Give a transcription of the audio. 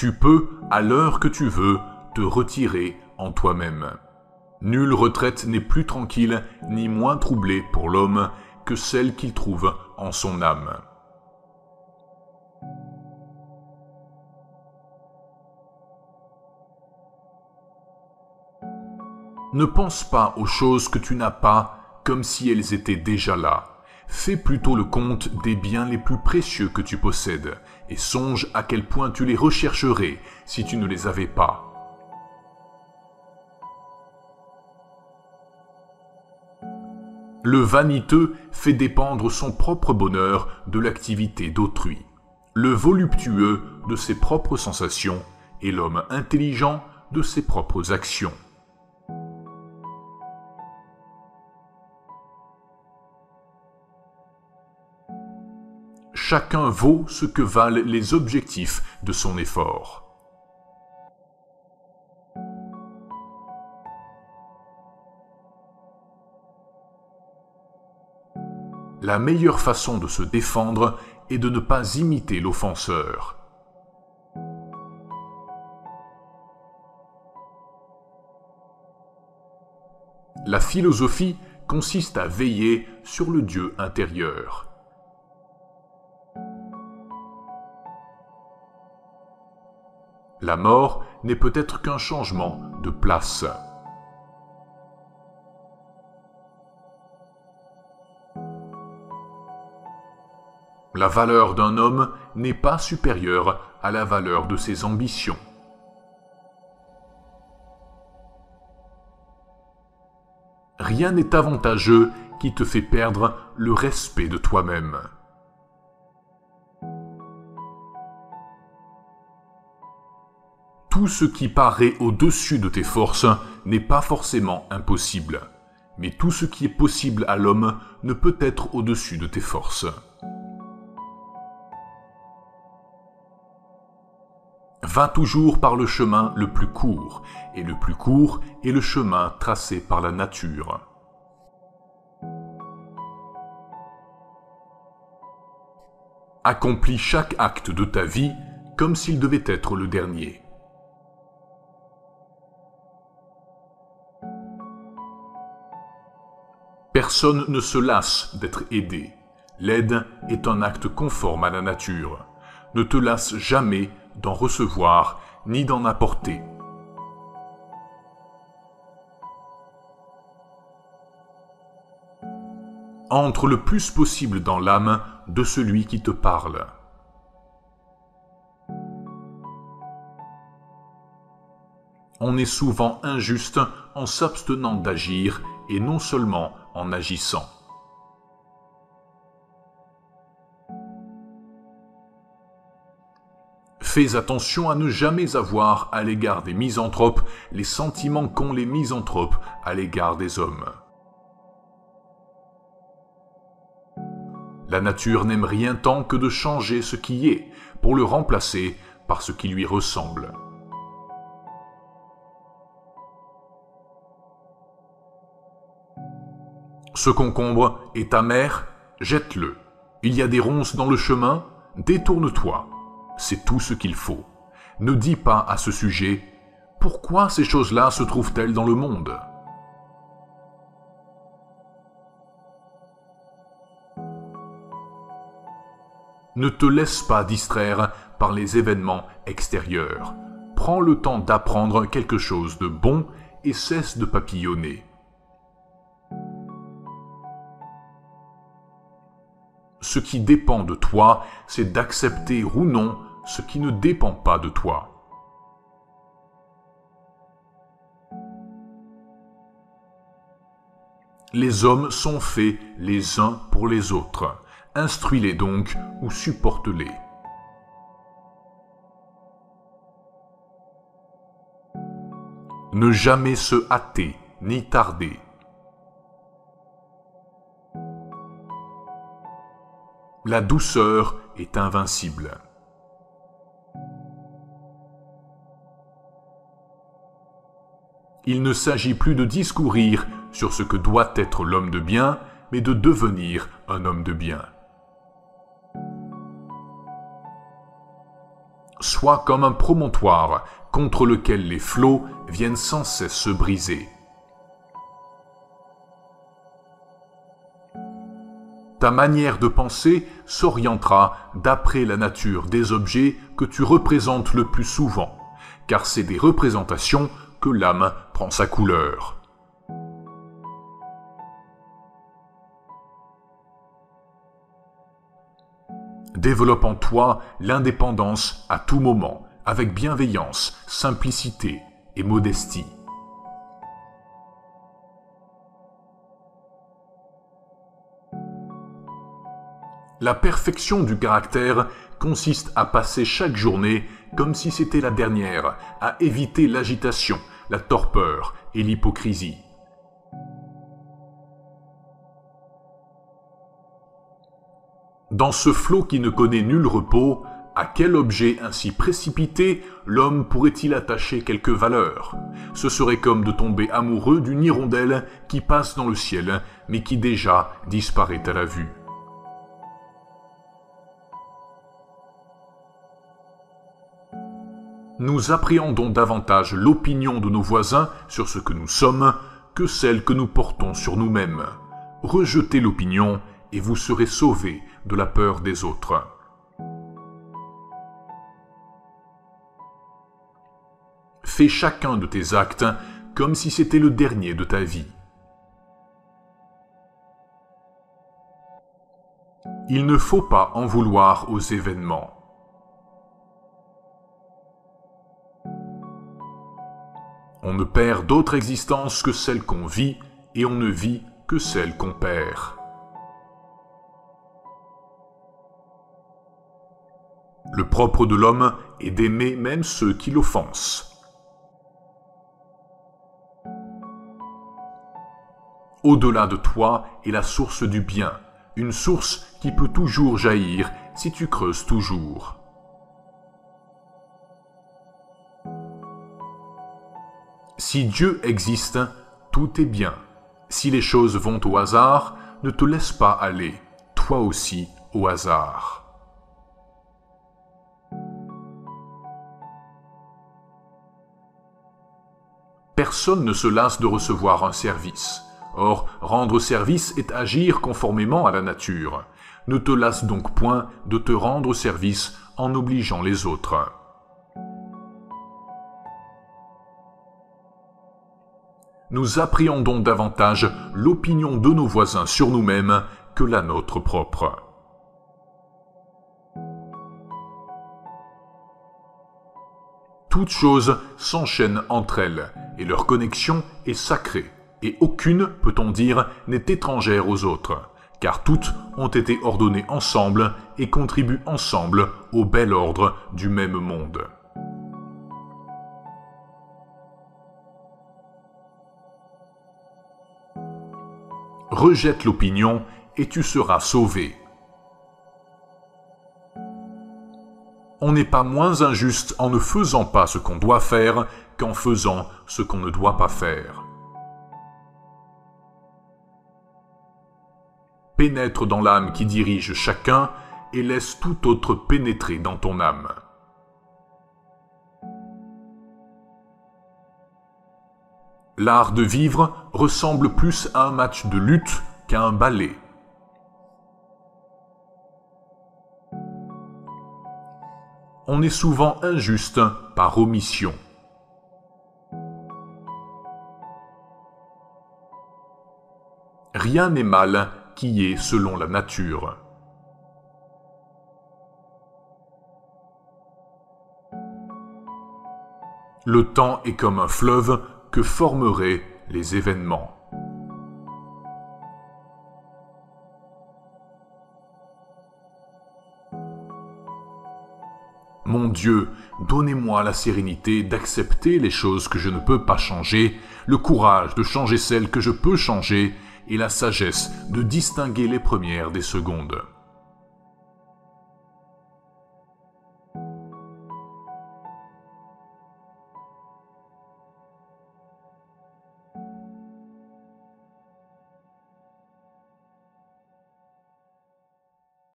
Tu peux, à l'heure que tu veux, te retirer en toi-même. Nulle retraite n'est plus tranquille ni moins troublée pour l'homme que celle qu'il trouve en son âme. Ne pense pas aux choses que tu n'as pas comme si elles étaient déjà là. Fais plutôt le compte des biens les plus précieux que tu possèdes et songe à quel point tu les rechercherais si tu ne les avais pas. Le vaniteux fait dépendre son propre bonheur de l'activité d'autrui, le voluptueux de ses propres sensations et l'homme intelligent de ses propres actions. Chacun vaut ce que valent les objectifs de son effort. La meilleure façon de se défendre est de ne pas imiter l'offenseur. La philosophie consiste à veiller sur le Dieu intérieur. La mort n'est peut-être qu'un changement de place. La valeur d'un homme n'est pas supérieure à la valeur de ses ambitions. Rien n'est avantageux qui te fait perdre le respect de toi-même. Tout ce qui paraît au-dessus de tes forces n'est pas forcément impossible, mais tout ce qui est possible à l'homme ne peut être au-dessus de tes forces. Va toujours par le chemin le plus court, et le plus court est le chemin tracé par la nature. Accomplis chaque acte de ta vie comme s'il devait être le dernier. Personne ne se lasse d'être aidé. L'aide est un acte conforme à la nature. Ne te lasse jamais d'en recevoir ni d'en apporter. Entre le plus possible dans l'âme de celui qui te parle. On est souvent injuste en s'abstenant d'agir et non seulement en agissant. Fais attention à ne jamais avoir à l'égard des misanthropes les sentiments qu'ont les misanthropes à l'égard des hommes. La nature n'aime rien tant que de changer ce qui est pour le remplacer par ce qui lui ressemble. Ce concombre est amer, jette-le. Il y a des ronces dans le chemin, détourne-toi. C'est tout ce qu'il faut. Ne dis pas à ce sujet « Pourquoi ces choses-là se trouvent-elles dans le monde ?» Ne te laisse pas distraire par les événements extérieurs. Prends le temps d'apprendre quelque chose de bon et cesse de papillonner. Ce qui dépend de toi, c'est d'accepter ou non ce qui ne dépend pas de toi. Les hommes sont faits les uns pour les autres. Instruis-les donc ou supporte-les. Ne jamais se hâter ni tarder. La douceur est invincible. Il ne s'agit plus de discourir sur ce que doit être l'homme de bien, mais de devenir un homme de bien. Sois Sois comme un promontoire contre lequel les flots viennent sans cesse se briser. Ta manière de penser s'orientera d'après la nature des objets que tu représentes le plus souvent, car c'est des représentations que l'âme prend sa couleur. Développe en toi l'indépendance à tout moment, avec bienveillance, simplicité et modestie. La perfection du caractère consiste à passer chaque journée comme si c'était la dernière, à éviter l'agitation, la torpeur et l'hypocrisie. Dans ce flot qui ne connaît nul repos, à quel objet ainsi précipité l'homme pourrait-il attacher quelque valeur? Ce serait comme de tomber amoureux d'une hirondelle qui passe dans le ciel, mais qui déjà disparaît à la vue. Nous appréhendons davantage l'opinion de nos voisins sur ce que nous sommes que celle que nous portons sur nous-mêmes. Rejetez l'opinion et vous serez sauvés de la peur des autres. Fais chacun de tes actes comme si c'était le dernier de ta vie. Il ne faut pas en vouloir aux événements. On ne perd d'autre existence que celle qu'on vit, et on ne vit que celle qu'on perd. Le propre de l'homme est d'aimer même ceux qui l'offensent. Au-delà de toi est la source du bien, une source qui peut toujours jaillir si tu creuses toujours. Si Dieu existe, tout est bien. Si les choses vont au hasard, ne te laisse pas aller, toi aussi, au hasard. Personne ne se lasse de recevoir un service. Or, rendre service est agir conformément à la nature. Ne te lasse donc point de te rendre service en obligeant les autres. Nous appréhendons davantage l'opinion de nos voisins sur nous-mêmes que la nôtre propre. Toutes choses s'enchaînent entre elles, et leur connexion est sacrée, et aucune, peut-on dire, n'est étrangère aux autres, car toutes ont été ordonnées ensemble et contribuent ensemble au bel ordre du même monde. Rejette l'opinion et tu seras sauvé. On n'est pas moins injuste en ne faisant pas ce qu'on doit faire qu'en faisant ce qu'on ne doit pas faire. Pénètre dans l'âme qui dirige chacun et laisse tout autre pénétrer dans ton âme. L'art de vivre ressemble plus à un match de lutte qu'à un ballet. On est souvent injuste par omission. Rien n'est mal qui est selon la nature. Le temps est comme un fleuve que formeraient les événements. Mon Dieu, donnez-moi la sérénité d'accepter les choses que je ne peux pas changer, le courage de changer celles que je peux changer, et la sagesse de distinguer les premières des secondes.